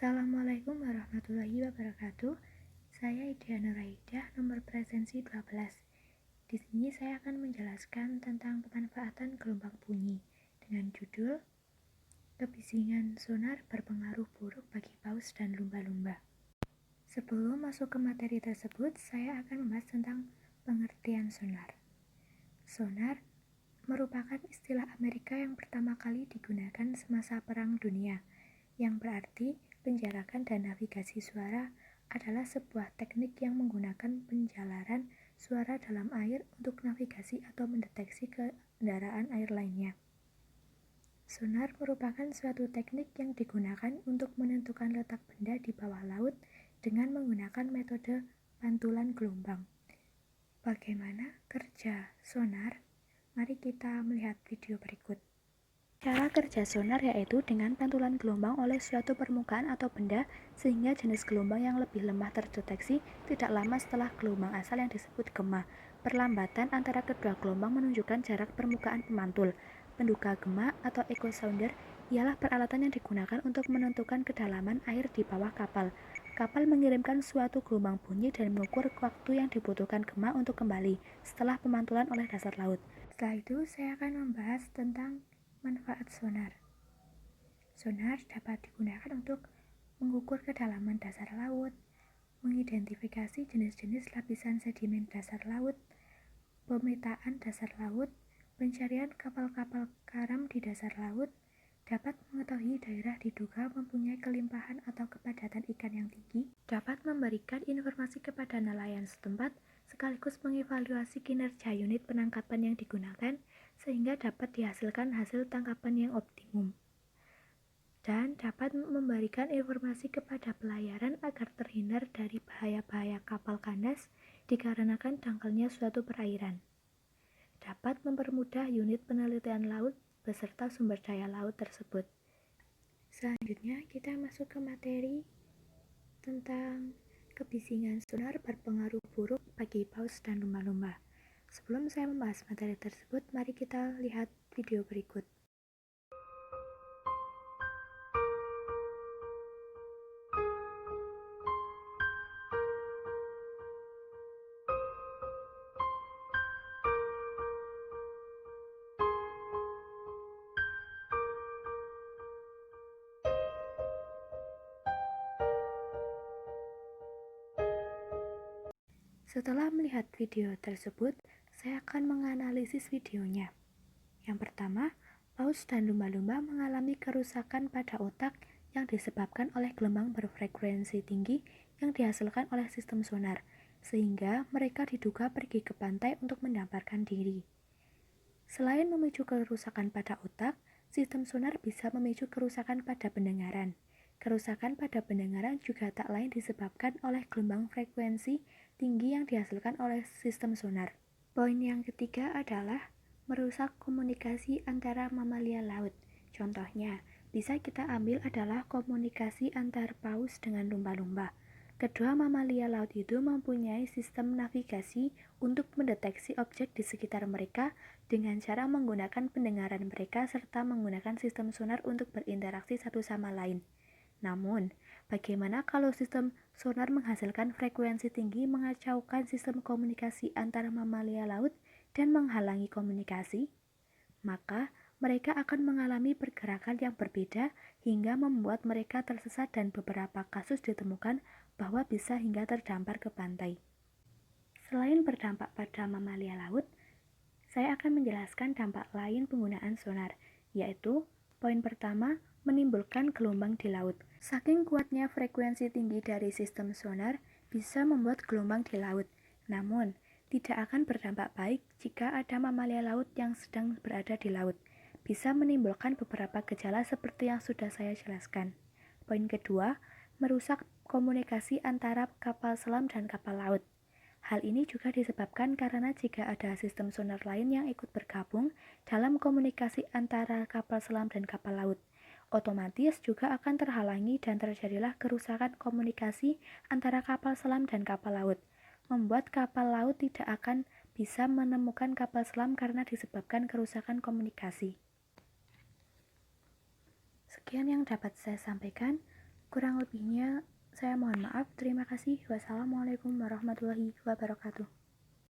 Assalamualaikum warahmatullahi wabarakatuh. Saya Idia Nuraidah, nomor presensi 12. Di sini saya akan menjelaskan tentang pemanfaatan gelombang bunyi dengan judul Kebisingan sonar berpengaruh buruk bagi paus dan lumba-lumba. Sebelum masuk ke materi tersebut, saya akan membahas tentang pengertian sonar. Sonar merupakan istilah Amerika yang pertama kali digunakan semasa Perang Dunia, yang berarti penjarakan dan navigasi suara adalah sebuah teknik yang menggunakan penjalaran suara dalam air untuk navigasi atau mendeteksi kendaraan air lainnya. Sonar merupakan suatu teknik yang digunakan untuk menentukan letak benda di bawah laut dengan menggunakan metode pantulan gelombang. Bagaimana kerja sonar? Mari kita melihat video berikut. Cara kerja sonar yaitu dengan pantulan gelombang oleh suatu permukaan atau benda sehingga jenis gelombang yang lebih lemah terdeteksi tidak lama setelah gelombang asal yang disebut gema. Perlambatan antara kedua gelombang menunjukkan jarak permukaan pemantul. Penduga gema atau echo sounder ialah peralatan yang digunakan untuk menentukan kedalaman air di bawah kapal. Kapal mengirimkan suatu gelombang bunyi dan mengukur waktu yang dibutuhkan gema untuk kembali setelah pemantulan oleh dasar laut. Setelah itu saya akan membahas tentang manfaat sonar. Sonar dapat digunakan untuk mengukur kedalaman dasar laut, mengidentifikasi jenis-jenis lapisan sedimen dasar laut, pemetaan dasar laut, pencarian kapal-kapal karam di dasar laut, dapat mengetahui daerah diduga mempunyai kelimpahan atau kepadatan ikan yang tinggi, dapat memberikan informasi kepada nelayan setempat, sekaligus mengevaluasi kinerja unit penangkapan yang digunakan, sehingga dapat dihasilkan hasil tangkapan yang optimum, dan dapat memberikan informasi kepada pelayaran agar terhindar dari bahaya-bahaya kapal kandas dikarenakan dangkalnya suatu perairan. Dapat mempermudah unit penelitian laut beserta sumber daya laut tersebut. Selanjutnya kita masuk ke materi tentang kebisingan sonar berpengaruh buruk bagi paus dan lumba-lumba. Sebelum saya membahas materi tersebut, mari kita lihat video berikut. Setelah melihat video tersebut, saya akan menganalisis videonya. Yang pertama, paus dan lumba-lumba mengalami kerusakan pada otak yang disebabkan oleh gelombang berfrekuensi tinggi yang dihasilkan oleh sistem sonar, sehingga mereka diduga pergi ke pantai untuk mendamparkan diri. Selain memicu kerusakan pada otak, sistem sonar bisa memicu kerusakan pada pendengaran. Kerusakan pada pendengaran juga tak lain disebabkan oleh gelombang frekuensi tinggi yang dihasilkan oleh sistem sonar. Poin yang ketiga adalah merusak komunikasi antara mamalia laut. Contohnya, bisa kita ambil adalah komunikasi antar paus dengan lumba-lumba. Kedua mamalia laut itu mempunyai sistem navigasi untuk mendeteksi objek di sekitar mereka dengan cara menggunakan pendengaran mereka serta menggunakan sistem sonar untuk berinteraksi satu sama lain. Namun, bagaimana kalau sistem sonar menghasilkan frekuensi tinggi mengacaukan sistem komunikasi antara mamalia laut dan menghalangi komunikasi? Maka, mereka akan mengalami pergerakan yang berbeda hingga membuat mereka tersesat dan beberapa kasus ditemukan bahwa bisa hingga terdampar ke pantai. Selain berdampak pada mamalia laut, saya akan menjelaskan dampak lain penggunaan sonar, yaitu poin pertama, menimbulkan gelombang di laut. Saking kuatnya frekuensi tinggi dari sistem sonar bisa membuat gelombang di laut. Namun, tidak akan berdampak baik jika ada mamalia laut yang sedang berada di laut. Bisa menimbulkan beberapa gejala seperti yang sudah saya jelaskan. Poin kedua, merusak komunikasi antara kapal selam dan kapal laut. Hal ini juga disebabkan karena jika ada sistem sonar lain yang ikut bergabung dalam komunikasi antara kapal selam dan kapal laut, otomatis juga akan terhalangi dan terjadilah kerusakan komunikasi antara kapal selam dan kapal laut, membuat kapal laut tidak akan bisa menemukan kapal selam karena disebabkan kerusakan komunikasi. Sekian yang dapat saya sampaikan. Kurang lebihnya, saya mohon maaf. Terima kasih. Wassalamualaikum warahmatullahi wabarakatuh.